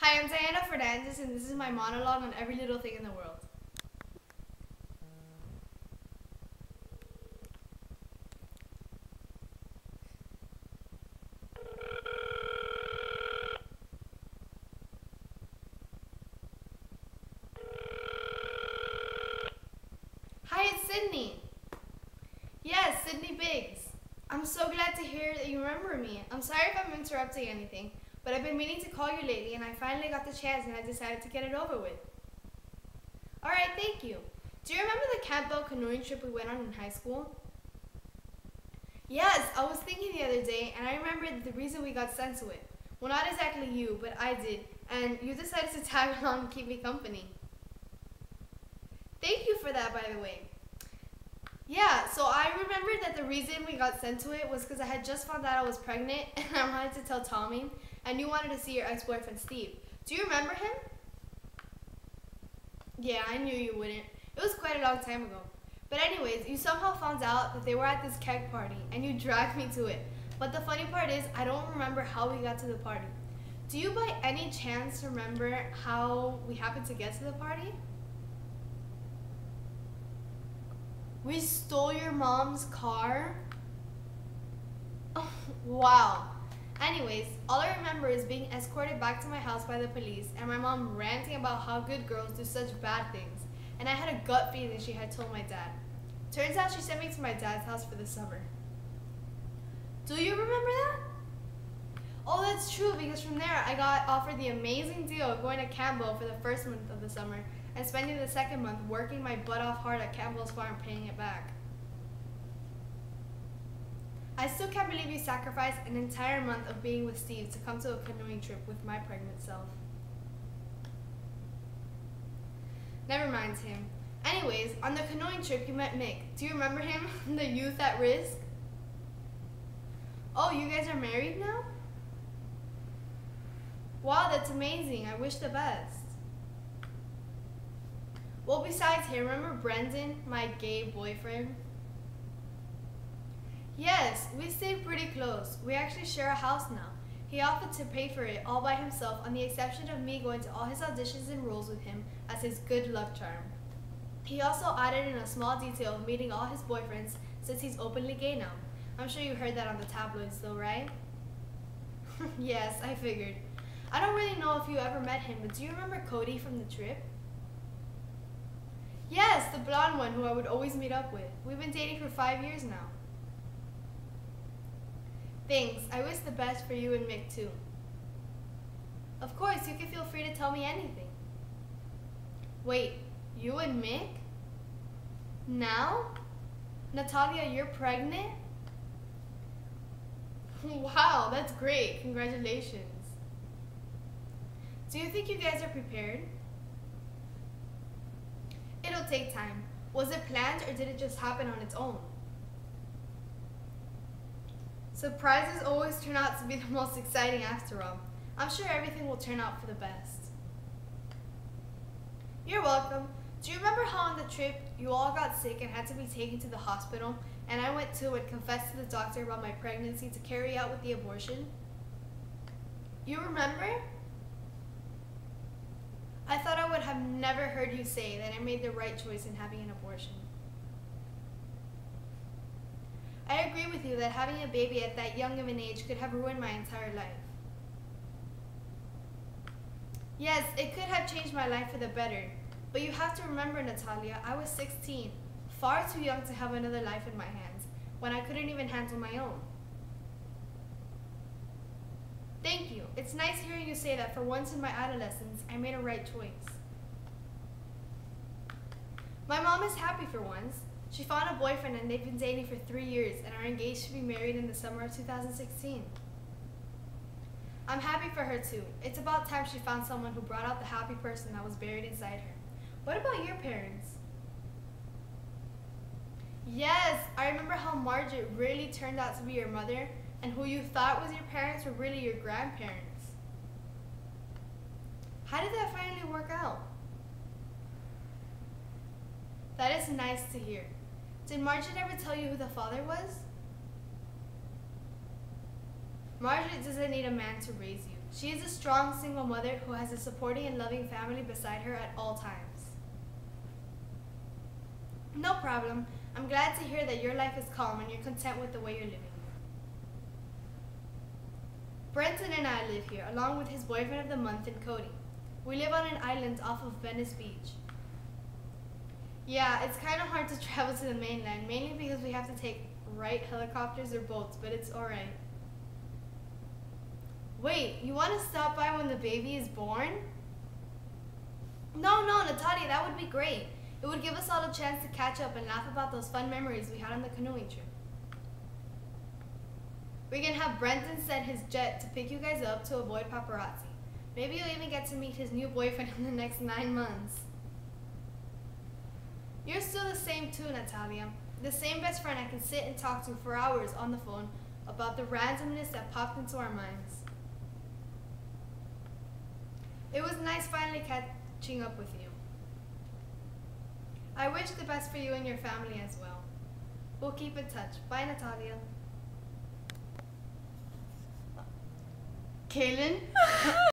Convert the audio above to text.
Hi, I'm Diana Fernandez, and this is my monologue on every little thing in the world. Hi, it's Sydney. Yes, Sydney Biggs. I'm so glad to hear that you remember me. I'm sorry if I'm interrupting anything, but I've been meaning to call you lately, and I finally got the chance, and I decided to get it over with. Alright, thank you. Do you remember the Campbell canoeing trip we went on in high school? Yes, I was thinking the other day, and I remembered the reason we got sent to it. Well, not exactly you, but I did, and you decided to tag along and keep me company. Thank you for that, by the way. Yeah, so I remembered that the reason we got sent to it was because I had just found out I was pregnant and I wanted to tell Tommy, and you wanted to see your ex-boyfriend Steve. Do you remember him? Yeah, I knew you wouldn't. It was quite a long time ago. But anyways, you somehow found out that they were at this keg party and you dragged me to it. But the funny part is, I don't remember how we got to the party. Do you by any chance remember how we happened to get to the party? We stole your mom's car? Oh, wow. Anyways, all I remember is being escorted back to my house by the police and my mom ranting about how good girls do such bad things. And I had a gut feeling she had told my dad. Turns out she sent me to my dad's house for the summer. Do you remember that? Oh, that's true, because from there I got offered the amazing deal of going to Campbell for the first month of the summer and spending the second month working my butt off hard at Campbell's farm paying it back. I still can't believe you sacrificed an entire month of being with Steve to come to a canoeing trip with my pregnant self. Never mind him. Anyways, on the canoeing trip you met Mick. Do you remember him? The youth at risk? Oh, you guys are married now? Wow, that's amazing. I wish the best. Well, besides him, remember Brendan, my gay boyfriend? Yes, we stayed pretty close. We actually share a house now. He offered to pay for it all by himself on the exception of me going to all his auditions and roles with him as his good luck charm. He also added in a small detail of meeting all his boyfriends since he's openly gay now. I'm sure you heard that on the tabloids though, right? Yes, I figured. I don't really know if you ever met him, but do you remember Cody from the trip? Yes, the blonde one who I would always meet up with. We've been dating for 5 years now. Thanks. I wish the best for you and Mick too. Of course, you can feel free to tell me anything. Wait, you and Mick? Now? Natalia, you're pregnant? Wow, that's great. Congratulations. Do you think you guys are prepared? It'll take time. Was it planned or did it just happen on its own? Surprises always turn out to be the most exciting after all. I'm sure everything will turn out for the best. You're welcome. Do you remember how on the trip you all got sick and had to be taken to the hospital and I went too and confessed to the doctor about my pregnancy to carry out with the abortion? You remember? I thought I would have never heard you say that I made the right choice in having an abortion. I agree with you that having a baby at that young of an age could have ruined my entire life. Yes, it could have changed my life for the better, but you have to remember, Natalia, I was 16, far too young to have another life in my hands, when I couldn't even handle my own. Thank you. It's nice hearing you say that for once in my adolescence, I made a right choice. My mom is happy for once. She found a boyfriend and they've been dating for 3 years and are engaged to be married in the summer of 2016. I'm happy for her too. It's about time she found someone who brought out the happy person that was buried inside her. What about your parents? Yes, I remember how Margaret really turned out to be your mother and who you thought was your parents were really your grandparents. How did that finally work out? That is nice to hear. Did Margaret ever tell you who the father was? Margaret doesn't need a man to raise you. She is a strong single mother who has a supporting and loving family beside her at all times. No problem. I'm glad to hear that your life is calm and you're content with the way you're living. Brenton and I live here, along with his boyfriend of the month and Cody. We live on an island off of Venice Beach. Yeah, it's kind of hard to travel to the mainland, mainly because we have to take helicopters or boats, but it's alright. Wait, you want to stop by when the baby is born? No, Natalia, that would be great. It would give us all a chance to catch up and laugh about those fun memories we had on the canoeing trip. We can have Brenton send his jet to pick you guys up to avoid paparazzi. Maybe you'll even get to meet his new boyfriend in the next 9 months. You're still the same too, Natalia. The same best friend I can sit and talk to for hours on the phone about the randomness that popped into our minds. It was nice finally catching up with you. I wish the best for you and your family as well. We'll keep in touch. Bye, Natalia. Kaylin?